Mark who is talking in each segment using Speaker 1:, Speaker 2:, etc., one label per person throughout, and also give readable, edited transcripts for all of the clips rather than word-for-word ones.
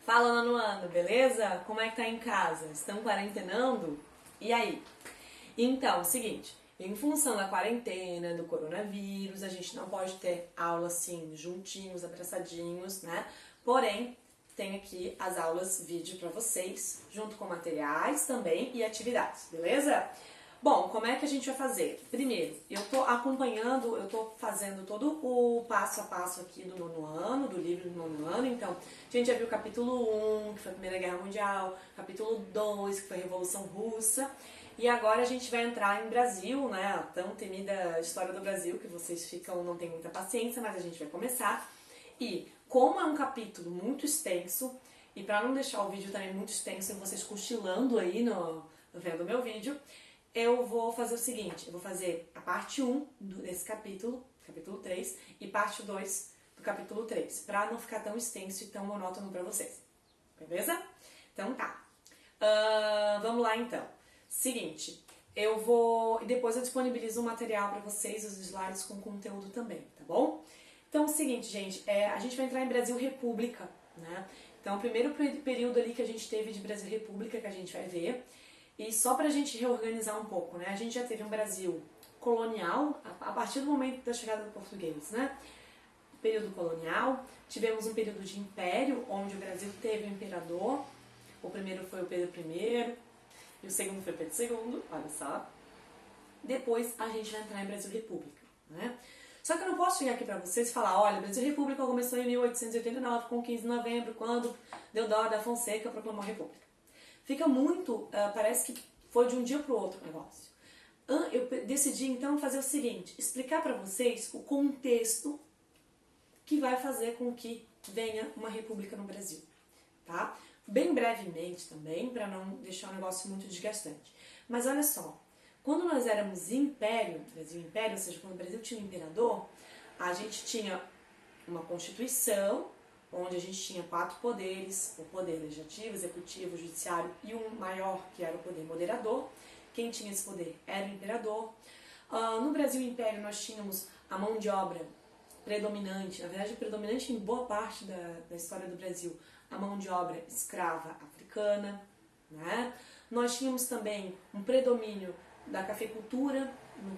Speaker 1: Fala, Nono, beleza? Como é que tá em casa? Estão quarentenando? E aí? Então, é o seguinte, em função da quarentena, do coronavírus, a gente não pode ter aula assim, juntinhos, abraçadinhos, né? Porém, tem aqui as aulas vídeo pra vocês, junto com materiais também e atividades, beleza? Bom, como é que a gente vai fazer? Primeiro, eu tô acompanhando, eu tô fazendo todo o passo a passo aqui do nono ano, do livro do nono ano. Então, a gente já viu o capítulo 1, que foi a Primeira Guerra Mundial, capítulo 2, que foi a Revolução Russa, e agora a gente vai entrar em Brasil, né, a tão temida história do Brasil, que vocês não tem muita paciência, mas a gente vai começar. E, como é um capítulo muito extenso, e para não deixar o vídeo também muito extenso e vocês cochilando aí vendo o meu vídeo, eu vou fazer o seguinte, eu vou fazer a parte 1 desse capítulo 3, e parte 2 do capítulo 3, pra não ficar tão extenso e tão monótono pra vocês, beleza? Então tá. Vamos lá então. Seguinte, e depois eu disponibilizo um material pra vocês, os slides com conteúdo também, tá bom? Então é o seguinte, gente, a gente vai entrar em Brasil República, né? Então o primeiro período ali que a gente teve de Brasil República que a gente vai ver. E só para a gente reorganizar um pouco, né? A gente já teve um Brasil colonial, a partir do momento da chegada do português, né? Período colonial, tivemos um período de império, onde o Brasil teve um imperador. O primeiro foi o Pedro I, e o segundo foi o Pedro II, olha só. Depois a gente vai entrar em Brasil República, né? Só que eu não posso chegar aqui para vocês e falar, olha, Brasil República começou em 1889, com 15 de novembro, quando Deodoro da Fonseca proclamou a República. Fica muito, parece que foi de um dia para o outro o negócio. Eu decidi então fazer o seguinte, explicar para vocês o contexto que vai fazer com que venha uma república no Brasil, tá? Bem brevemente também, para não deixar o negócio muito desgastante. Mas olha só, quando nós éramos império, Brasil Império, ou seja, quando o Brasil tinha um imperador, a gente tinha uma constituição, onde a gente tinha 4 poderes, o poder legislativo, executivo, judiciário e um maior, que era o poder moderador. Quem tinha esse poder era o imperador. No Brasil Império nós tínhamos a mão de obra predominante, na verdade predominante em boa parte da história do Brasil, a mão de obra escrava africana, né? Nós tínhamos também um predomínio da cafeicultura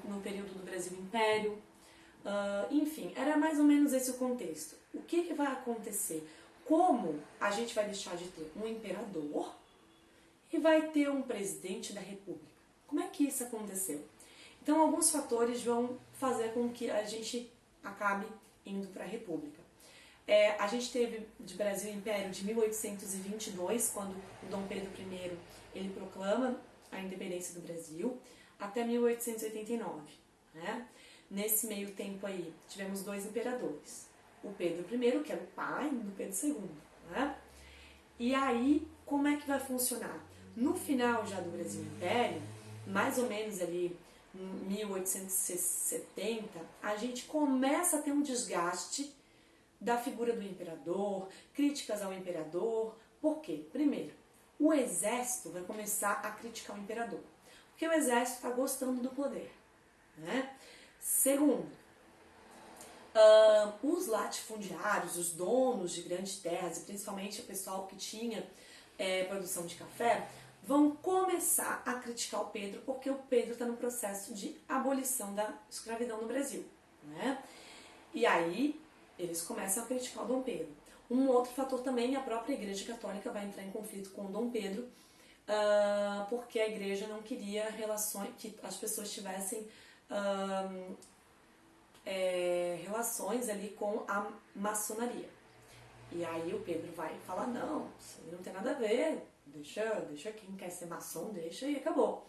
Speaker 1: no período do Brasil Império. Enfim, era mais ou menos esse o contexto. O que vai acontecer? Como a gente vai deixar de ter um imperador e vai ter um presidente da república? Como é que isso aconteceu? Então, alguns fatores vão fazer com que a gente acabe indo para a república. A gente teve de Brasil Império de 1822, quando o Dom Pedro I ele proclama a independência do Brasil, até 1889, né? Nesse meio tempo aí, tivemos 2 imperadores. O Pedro I, que era o pai do Pedro II, né? E aí, como é que vai funcionar? No final já do Brasil Império, mais ou menos ali em 1870, a gente começa a ter um desgaste da figura do imperador, críticas ao imperador. Por quê? Primeiro, o exército vai começar a criticar o imperador, porque o exército está gostando do poder, né? Segundo, os latifundiários, os donos de grandes terras, e principalmente o pessoal que tinha produção de café, vão começar a criticar o Pedro, porque o Pedro está no processo de abolição da escravidão no Brasil, né? E aí eles começam a criticar o Dom Pedro. Um outro fator também, a própria Igreja Católica vai entrar em conflito com o Dom Pedro, porque a Igreja não queria que as pessoas tivessem relações ali com a maçonaria. E aí o Pedro vai falar, não, isso não tem nada a ver, deixa quem quer ser maçom, deixa e acabou.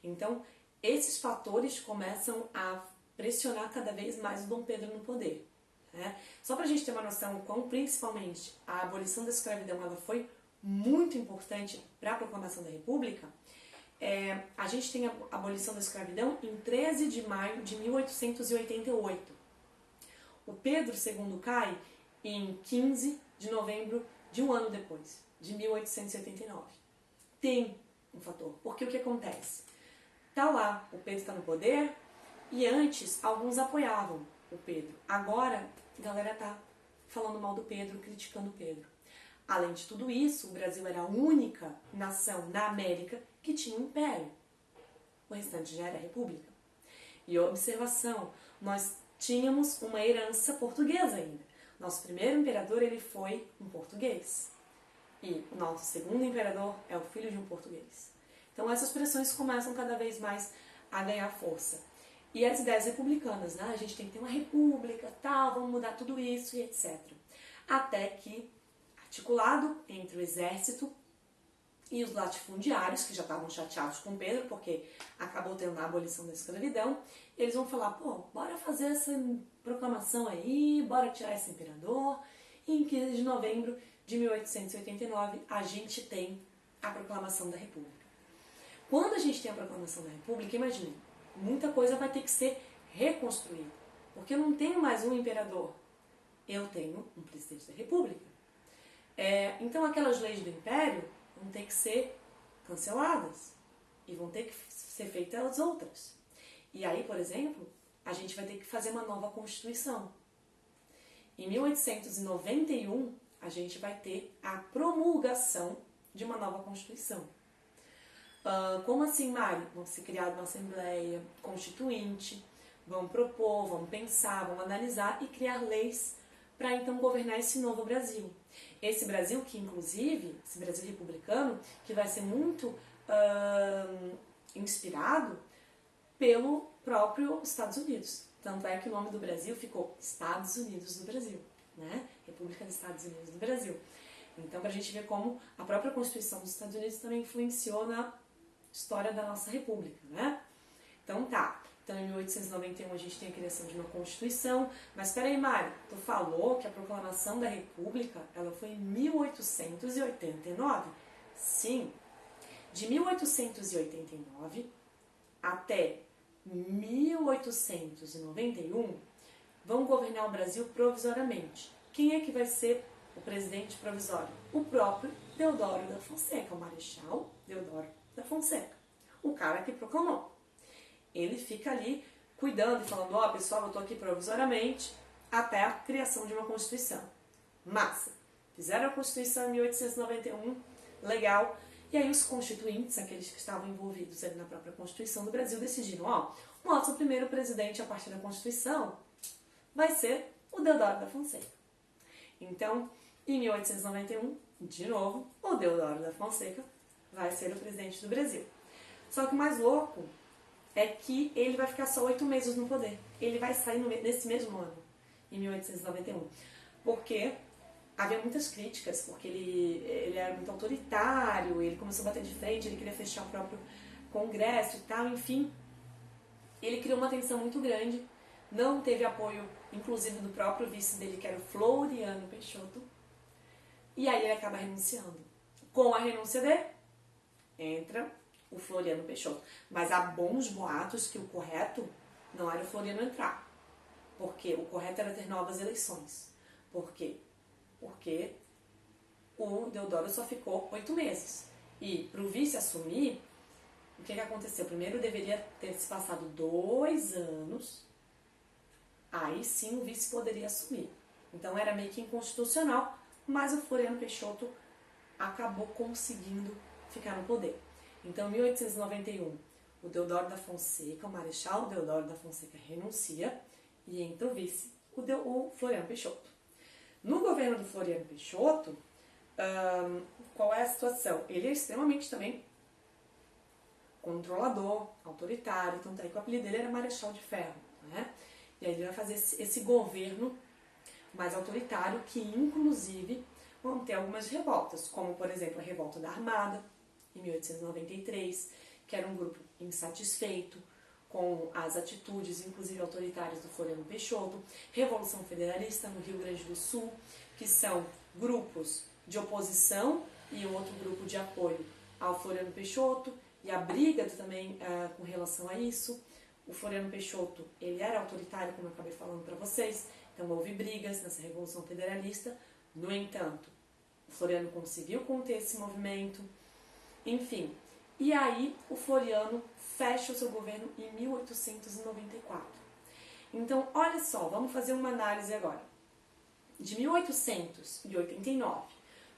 Speaker 1: Então, esses fatores começam a pressionar cada vez mais o Dom Pedro no poder, né? Só pra gente ter uma noção, como principalmente a abolição da escravidão ela foi muito importante para a proclamação da República, a gente tem a abolição da escravidão em 13 de maio de 1888. O Pedro II cai em 15 de novembro de um ano depois, de 1889. Tem um fator, porque o que acontece? Tá lá, o Pedro está no poder, e antes alguns apoiavam o Pedro. Agora a galera tá falando mal do Pedro, criticando o Pedro. Além de tudo isso, o Brasil era a única nação na América que tinha um império. O restante já era república. E observação, nós tínhamos uma herança portuguesa ainda. Nosso primeiro imperador, ele foi um português. E o nosso segundo imperador é o filho de um português. Então essas pressões começam cada vez mais a ganhar força. E as ideias republicanas, né? A gente tem que ter uma república, tal, vamos mudar tudo isso e etc. Até que, articulado entre o exército e os latifundiários, que já estavam chateados com Pedro, porque acabou tendo a abolição da escravidão, eles vão falar, pô, bora fazer essa proclamação aí, bora tirar esse imperador. E em 15 de novembro de 1889, a gente tem a proclamação da República. Quando a gente tem a proclamação da República, imagine, muita coisa vai ter que ser reconstruída, porque eu não tenho mais um imperador, eu tenho um presidente da República. Então aquelas leis do Império vão ter que ser canceladas e vão ter que ser feitas as outras. E aí, por exemplo, a gente vai ter que fazer uma nova Constituição. Em 1891, a gente vai ter a promulgação de uma nova Constituição. Como assim, Mari? Vão ser criada uma Assembleia Constituinte, vão propor, vão pensar, vão analisar e criar leis para então governar esse novo Brasil. Esse Brasil que, inclusive, esse Brasil republicano, que vai ser muito inspirado pelo próprio Estados Unidos. Tanto é que o nome do Brasil ficou Estados Unidos do Brasil, né? República dos Estados Unidos do Brasil. Então, para a gente ver como a própria Constituição dos Estados Unidos também influenciou na história da nossa República, né? Então tá. Então, em 1891 a gente tem a criação de uma Constituição. Mas espera aí, Mari, tu falou que a proclamação da República ela foi em 1889? Sim. De 1889 até 1891 vão governar o Brasil provisoriamente. Quem é que vai ser o presidente provisório? O próprio Deodoro da Fonseca, o Marechal Deodoro da Fonseca, o cara que proclamou. Ele fica ali cuidando e falando, ó, pessoal, eu tô aqui provisoriamente até a criação de uma Constituição. Massa! Fizeram a Constituição em 1891, legal. E aí os constituintes, aqueles que estavam envolvidos ali na própria Constituição do Brasil, decidiram, ó, o nosso primeiro presidente a partir da Constituição vai ser o Deodoro da Fonseca. Então, em 1891, de novo, o Deodoro da Fonseca vai ser o presidente do Brasil. Só que o mais louco é que ele vai ficar só 8 meses no poder. Ele vai sair nesse mesmo ano, em 1891. Porque havia muitas críticas, porque ele era muito autoritário, ele começou a bater de frente, ele queria fechar o próprio Congresso e tal, enfim. Ele criou uma tensão muito grande, não teve apoio, inclusive, do próprio vice dele, que era o Floriano Peixoto, e aí ele acaba renunciando. Com a renúncia dele, entra o Floriano Peixoto. Mas há bons boatos que o correto não era o Floriano entrar. Porque o correto era ter novas eleições. Por quê? Porque o Deodoro só ficou 8 meses. E para o vice assumir, o que aconteceu? Primeiro deveria ter se passado 2 anos, aí sim o vice poderia assumir. Então era meio que inconstitucional, mas o Floriano Peixoto acabou conseguindo ficar no poder. Então, em 1891, o Deodoro da Fonseca, o Marechal Deodoro da Fonseca renuncia e entra o vice, o Floriano Peixoto. No governo do Floriano Peixoto, qual é a situação? Ele é extremamente também controlador, autoritário, tanto é que o apelido dele era Marechal de Ferro, né? E aí ele vai fazer esse governo mais autoritário que, inclusive, vão ter algumas revoltas, como, por exemplo, a Revolta da Armada, em 1893, que era um grupo insatisfeito com as atitudes, inclusive autoritárias, do Floriano Peixoto, Revolução Federalista no Rio Grande do Sul, que são grupos de oposição e um outro grupo de apoio ao Floriano Peixoto, e a briga também com relação a isso. O Floriano Peixoto, ele era autoritário, como eu acabei falando para vocês, então houve brigas nessa Revolução Federalista. No entanto, o Floriano conseguiu conter esse movimento, enfim. E aí o Floriano fecha o seu governo em 1894. Então, olha só, vamos fazer uma análise agora. De 1889,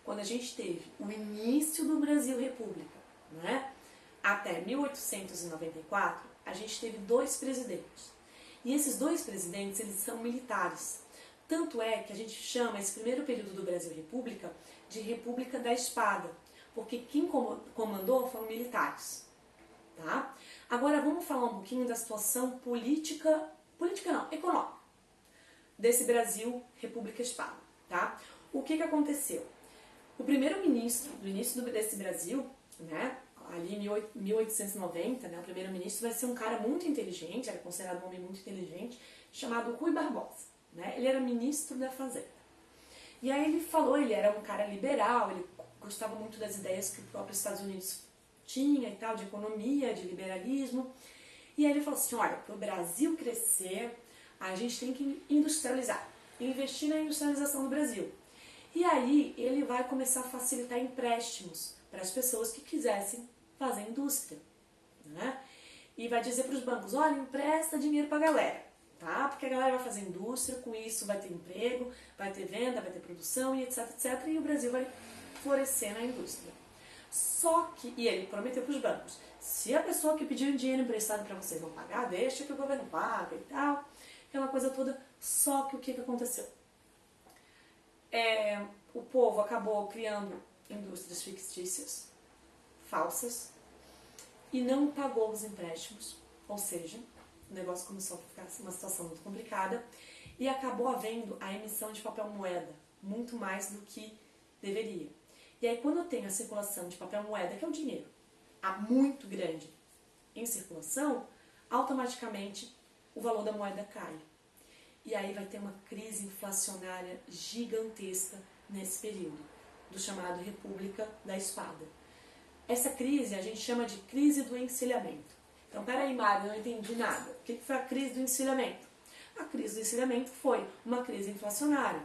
Speaker 1: quando a gente teve o início do Brasil República, né? Até 1894, a gente teve 2 presidentes. E esses 2 presidentes, eles são militares. Tanto é que a gente chama esse primeiro período do Brasil República de República da Espada, porque quem comandou foram militares, tá? Agora vamos falar um pouquinho da situação econômica, desse Brasil República Espada, tá? O que aconteceu? O primeiro-ministro do início desse Brasil, né, ali em 1890, né, o primeiro-ministro vai ser um cara muito inteligente, era considerado um homem muito inteligente, chamado Rui Barbosa, né? Ele era ministro da Fazenda. E aí ele falou, ele era um cara liberal, ele gostava muito das ideias que o próprio Estados Unidos tinha e tal, de economia, de liberalismo. E aí ele falou assim, olha, para o Brasil crescer, a gente tem que industrializar, investir na industrialização do Brasil. E aí ele vai começar a facilitar empréstimos para as pessoas que quisessem fazer indústria, né? E vai dizer para os bancos, olha, empresta dinheiro para a galera, tá? Porque a galera vai fazer indústria, com isso vai ter emprego, vai ter venda, vai ter produção e etc, etc. E o Brasil vai florescer na indústria. Só que, e ele prometeu para os bancos, se a pessoa que pediu dinheiro emprestado para vocês não pagar, deixa que o governo paga e tal, aquela coisa toda. Só que o que aconteceu? O povo acabou criando indústrias fictícias, falsas, e não pagou os empréstimos, ou seja, o negócio começou a ficar uma situação muito complicada e acabou havendo a emissão de papel moeda, muito mais do que deveria. E aí quando eu tenho a circulação de papel moeda, que é o dinheiro, muito grande em circulação, automaticamente o valor da moeda cai. E aí vai ter uma crise inflacionária gigantesca nesse período, do chamado República da Espada. Essa crise a gente chama de crise do encilhamento. Então, peraí, Mário, não entendi nada. O que foi a crise do encilhamento? A crise do encilhamento foi uma crise inflacionária.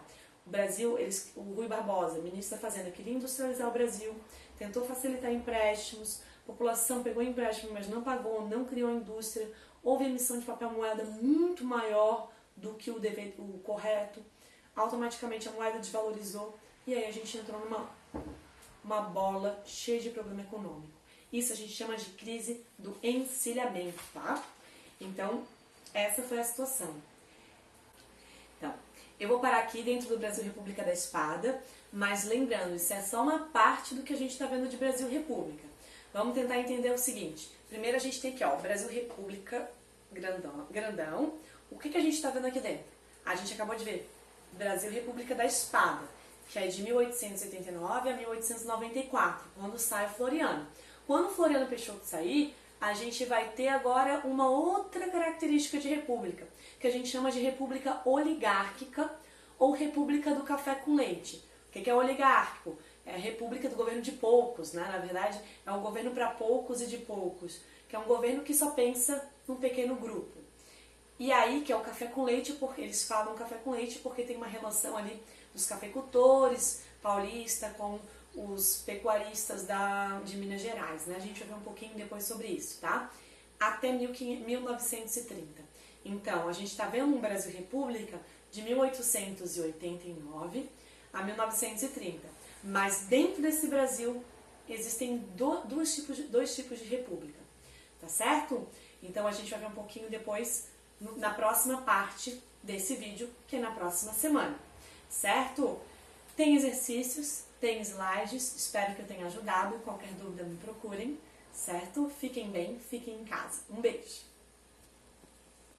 Speaker 1: O Brasil, o Rui Barbosa, ministro da Fazenda, queria industrializar o Brasil, tentou facilitar empréstimos, a população pegou empréstimo, mas não pagou, não criou indústria, houve emissão de papel moeda muito maior do que o correto, automaticamente a moeda desvalorizou e aí a gente entrou numa bola cheia de problema econômico. Isso a gente chama de crise do encilhamento, tá? Então, essa foi a situação. Então, eu vou parar aqui dentro do Brasil República da Espada, mas lembrando, isso é só uma parte do que a gente está vendo de Brasil República. Vamos tentar entender o seguinte. Primeiro a gente tem aqui, ó, o Brasil República grandão. O que a gente está vendo aqui dentro? A gente acabou de ver Brasil República da Espada, que é de 1889 a 1894, quando sai o Floriano. Quando o Floriano Peixoto sair, a gente vai ter agora uma outra característica de república, que a gente chama de república oligárquica ou república do café com leite. O que é oligárquico? É a república do governo de poucos, né? Na verdade, é um governo para poucos e de poucos, que é um governo que só pensa num pequeno grupo. E aí, que é o café com leite, porque eles falam café com leite porque tem uma relação ali dos cafeicultores paulista com os pecuaristas de Minas Gerais, né? A gente vai ver um pouquinho depois sobre isso, tá? Até 1930. Então, a gente está vendo um Brasil República de 1889 a 1930. Mas dentro desse Brasil existem dois tipos de república, tá certo? Então a gente vai ver um pouquinho depois na próxima parte desse vídeo, que é na próxima semana, certo? Tem exercícios, tem slides, espero que eu tenha ajudado. Qualquer dúvida me procurem, certo? Fiquem bem, fiquem em casa. Um beijo!